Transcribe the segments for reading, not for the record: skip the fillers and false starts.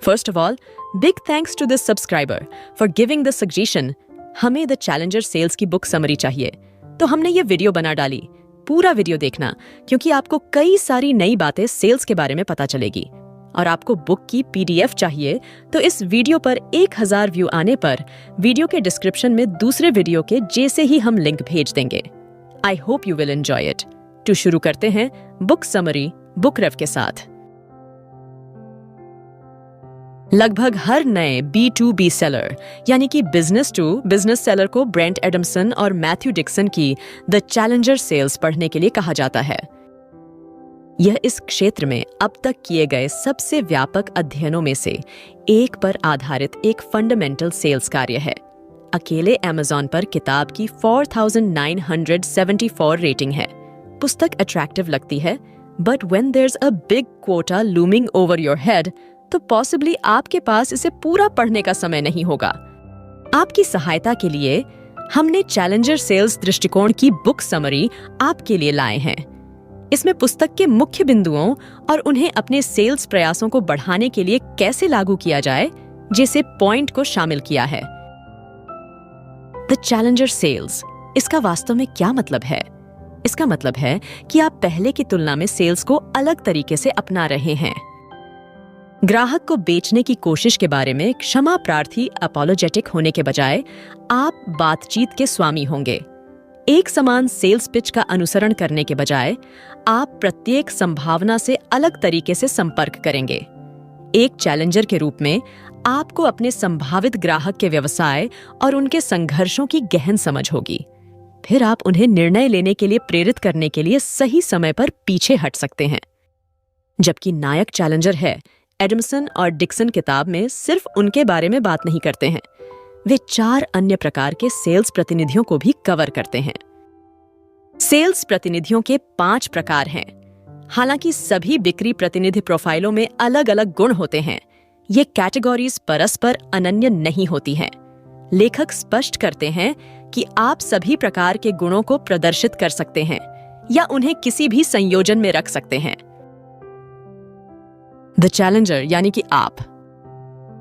First of all, big thanks to this subscriber for giving the suggestion. हमें the challenger sales की book summary चाहिए, तो हमने ये वीडियो बना डाली। पूरा वीडियो देखना, क्योंकि आपको कई सारी नई बातें सेल्स के बारे में पता चलेगी। और आपको बुक की PDF चाहिए, तो इस वीडियो पर 1000 व्यू आने पर वीडियो के डिस्क्रिप्शन में दूसरे वीडियो के जैसे ही हम लिंक भेज देंगे। I hope you will enjoy it. तो शुरू करते हैं बुक समरी बुक रेफ के साथ। लगभग हर नए B2B सेलर यानी कि बिजनेस टू बिजनेस सेलर को ब्रेंट एडमसन और मैथ्यू डिक्सन की द चैलेंजर सेल्स पढ़ने के लिए कहा जाता है। यह इस क्षेत्र में अब तक किए गए सबसे व्यापक अध्ययनों में से एक पर आधारित एक फंडामेंटल सेल्स कार्य है। अकेले Amazon पर किताब की 4974 रेटिंग है। पुस्तक अट्रैक्टिव लगती है, but when there's a big quota looming over your head, तो पॉसिबली आपके पास इसे पूरा पढ़ने का समय नहीं होगा। आपकी सहायता के लिए हमने चैलेंजर सेल्स दृष्टिकोण की बुक समरी आपके लिए लाए हैं। इसमें पुस्तक के मुख्य बिंदुओं और उन्हें अपने सेल्स प्रयासों को बढ़ाने के लिए कैसे लागू किया जाए जैसे पॉइंट को शामिल किया है। द चैलेंजर सेल्स, इसका वास्तव में क्या मतलब है? इसका मतलब है कि आप पहले की तुलना में सेल्स को अलग तरीके से अपना रहे हैं। ग्राहक को बेचने की कोशिश के बारे में क्षमा प्रार्थी अपोलोजेटिक होने के बजाय आप बातचीत के स्वामी होंगे। एक समान सेल्स पिच का अनुसरण करने के बजाय आप प्रत्येक संभावना से अलग तरीके से संपर्क करेंगे। एक चैलेंजर के रूप में आपको अपने संभावित ग्राहक के व्यवसाय और उनके संघर्षों की गहन समझ होगी। फिर आप उन्हें निर्णय लेने के लिए प्रेरित करने के लिए सही समय पर पीछे हट सकते हैं। जबकि नायक चैलेंजर है, एडमसन और डिक्सन किताब में सिर्फ उनके बारे में बात नहीं करते हैं, वे 4 अन्य प्रकार के सेल्स प्रतिनिधियों को भी कवर करते हैं। सेल्स प्रतिनिधियों के 5 प्रकार हैं। हालांकि सभी बिक्री प्रतिनिधि प्रोफाइलों में अलग अलग गुण होते हैं, ये कैटेगरीज परस्पर अनन्य नहीं होती हैं। लेखक स्पष्ट करते हैं कि आप सभी प्रकार के गुणों को प्रदर्शित कर सकते हैं या उन्हें किसी भी संयोजन में रख सकते हैं। द चैलेंजर यानी कि आप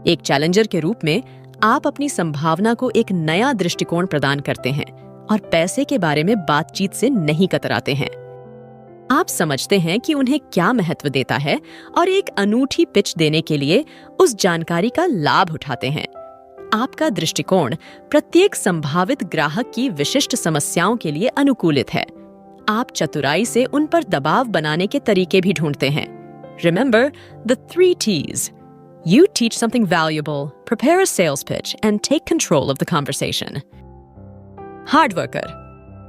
एक चैलेंजर के रूप में आप अपनी संभावना को एक नया दृष्टिकोण प्रदान करते हैं और पैसे के बारे में बातचीत से नहीं कतराते हैं। आप समझते हैं कि उन्हें क्या महत्व देता है और एक अनूठी पिच देने के लिए उस जानकारी का लाभ उठाते हैं। आपका दृष्टिकोण प्रत्येक संभावित ग्राहक की विशिष्ट समस्याओं के लिए अनुकूलित है। आप चतुराई से उन पर दबाव बनाने के तरीके भी ढूंढते हैं। Remember the 3 T's. You teach something valuable, prepare a sales pitch, and take control of the conversation. Hard worker.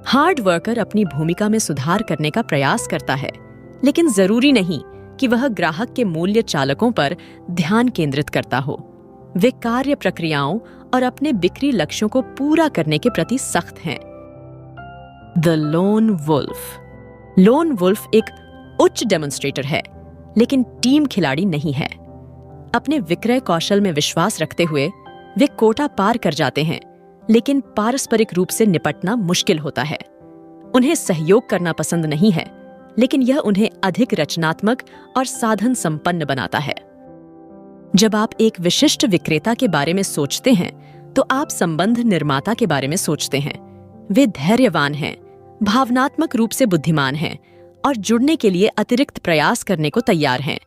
Hard worker अपनी भूमिका में सुधार करने का प्रयास करता है, लेकिन जरूरी नहीं कि वह ग्राहक के मूल्य चालकों पर ध्यान केंद्रित करता हो। वे कार्य प्रक्रियाओं और अपने बिक्री लक्ष्यों को पूरा करने के प्रति सख्त हैं। The Lone Wolf. Lone Wolf एक उच्च डेमोन्स्ट्रेटर है, लेकिन टीम खिलाड़ी नहीं है। अपने विक्रय कौशल में विश्वास रखते हुए वे कोटा पार कर जाते हैं, लेकिन पारस्परिक रूप से निपटना मुश्किल होता है। उन्हें सहयोग करना पसंद नहीं है, लेकिन यह उन्हें अधिक रचनात्मक और साधन संपन्न बनाता है। जब आप एक विशिष्ट विक्रेता के बारे में सोचते हैं, तो आप संबंध निर्माता के बारे में सोचते हैं। वे धैर्यवान हैं, भावनात्मक रूप से बुद्धिमान हैं और जुड़ने के लिए अतिरिक्त प्रयास करने को तैयार हैं।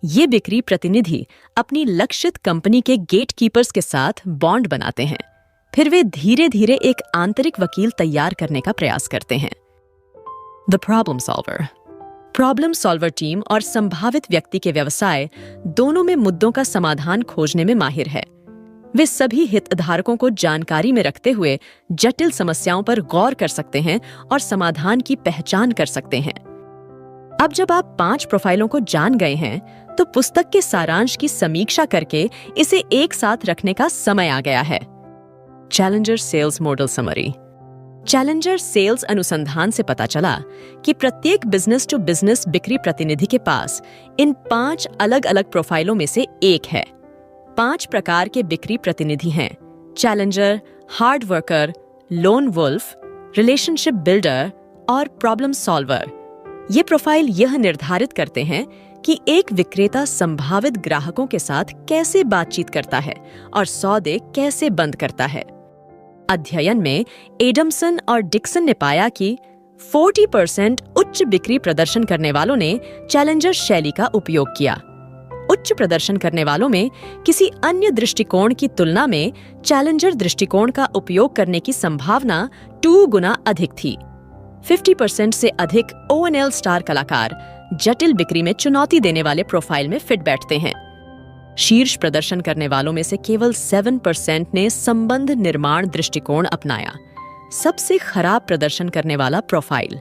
ये बिक्री प्रतिनिधि अपनी लक्षित कंपनी के गेटकीपर्स के साथ बॉन्ड बनाते हैं। फिर वे धीरे धीरे एक आंतरिक वकील तैयार करने का प्रयास करते हैं। The problem solver. Problem solver team और संभावित व्यक्ति के व्यवसाय दोनों में मुद्दों का समाधान खोजने में माहिर है। वे सभी हितधारकों को जानकारी में रखते हुए जटिल समस्याओं पर गौर कर सकते हैं और समाधान की पहचान कर सकते हैं। अब जब आप 5 प्रोफाइलों को जान गए हैं, तो पुस्तक के सारांश की समीक्षा करके इसे एक साथ रखने का समय आ गया है। Challenger sales model summary. Challenger sales अनुसंधान से पता चला कि प्रत्येक बिजनेस टू बिजनेस बिक्री प्रतिनिधि के पास इन 5 अलग अलग प्रोफाइलों में से एक है। 5 प्रकार के बिक्री प्रतिनिधि हैं: challenger, hard worker, lone wolf, relationship builder और प्रॉब्लम सॉल्वर। ये प्रोफाइल यह निर्धारित करते हैं कि एक विक्रेता संभावित ग्राहकों के साथ कैसे बातचीत करता है और सौदे कैसे बंद करता है। अध्ययन में एडमसन और डिक्सन ने पाया कि 40% उच्च बिक्री प्रदर्शन करने वालों ने चैलेंजर शैली का उपयोग किया। उच्च प्रदर्शन करने वालों में किसी अन्य दृष्टिकोण की तुलना में चैलेंजर दृष्टिकोण का उपयोग करने की संभावना 2 गुना अधिक थी। 50% से अधिक O&L स्टार कलाकार जटिल बिक्री में चुनौती देने वाले प्रोफाइल में फिट बैठते हैं। शीर्ष प्रदर्शन करने वालों में से केवल 7% ने संबंध निर्माण दृष्टिकोण अपनाया। सबसे खराब प्रदर्शन करने वाला प्रोफाइल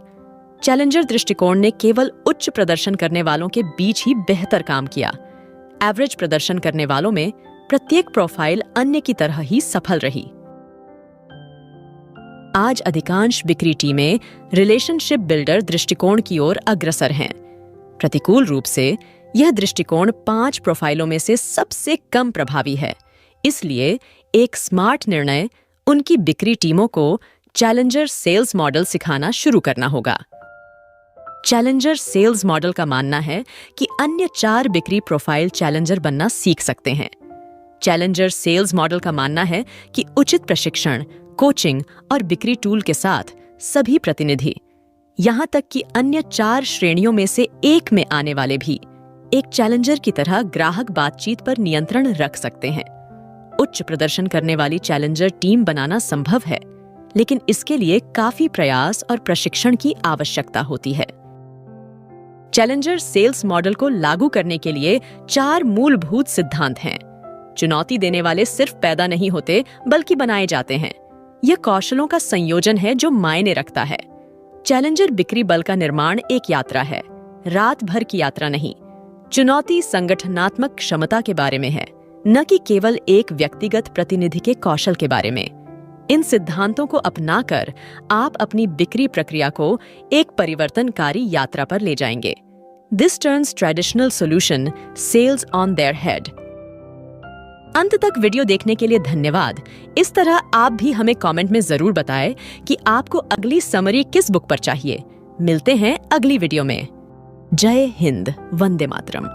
चैलेंजर दृष्टिकोण ने केवल उच्च प्रदर्शन करने वालों के बीच ही बेहतर काम किया। एवरेज प्रदर्शन करने वालों में प्रत्येक प्रोफाइल अन्य की तरह ही सफल रही। आज अधिकांश बिक्री टीमें रिलेशनशिप बिल्डर दृष्टिकोण की ओर अग्रसर हैं। प्रतिकूल रूप से यह दृष्टिकोण 5 प्रोफाइलों में से सबसे कम प्रभावी है। इसलिए एक स्मार्ट निर्णय उनकी बिक्री टीमों को चैलेंजर सेल्स मॉडल सिखाना शुरू करना होगा। चैलेंजर सेल्स मॉडल का मानना है कि अन्य 4 बिक्री प्रोफाइल चैलेंजर बनना सीख सकते हैं। चैलेंजर सेल्स मॉडल का मानना है कि उचित प्रशिक्षण, कोचिंग और बिक्री टूल के साथ सभी प्रतिनिधि, यहां तक कि अन्य 4 श्रेणियों में से एक में आने वाले भी एक चैलेंजर की तरह ग्राहक बातचीत पर नियंत्रण रख सकते हैं। उच्च प्रदर्शन करने वाली चैलेंजर टीम बनाना संभव है, लेकिन इसके लिए काफी प्रयास और प्रशिक्षण की आवश्यकता होती है। चैलेंजर सेल्स मॉडल को लागू करने के लिए 4 मूलभूत सिद्धांत हैं। चुनौती देने वाले सिर्फ पैदा नहीं होते, बल्कि बनाए जाते हैं। यह कौशलों का संयोजन है जो मायने रखता है। चैलेंजर बिक्री बल का निर्माण एक यात्रा है, रात भर की यात्रा नहीं। चुनौती संगठनात्मक क्षमता के बारे में है, न कि केवल एक व्यक्तिगत प्रतिनिधि के कौशल के बारे में। इन सिद्धांतों को अपनाकर आप अपनी बिक्री प्रक्रिया को एक परिवर्तनकारी यात्रा पर ले जाएंगे। This turns traditional solution sales on their head. अंत तक वीडियो देखने के लिए धन्यवाद। इस तरह आप भी हमें कमेंट में जरूर बताएं कि आपको अगली समरी किस बुक पर चाहिए। मिलते हैं अगली वीडियो में। जय हिंद, वंदे मातरम।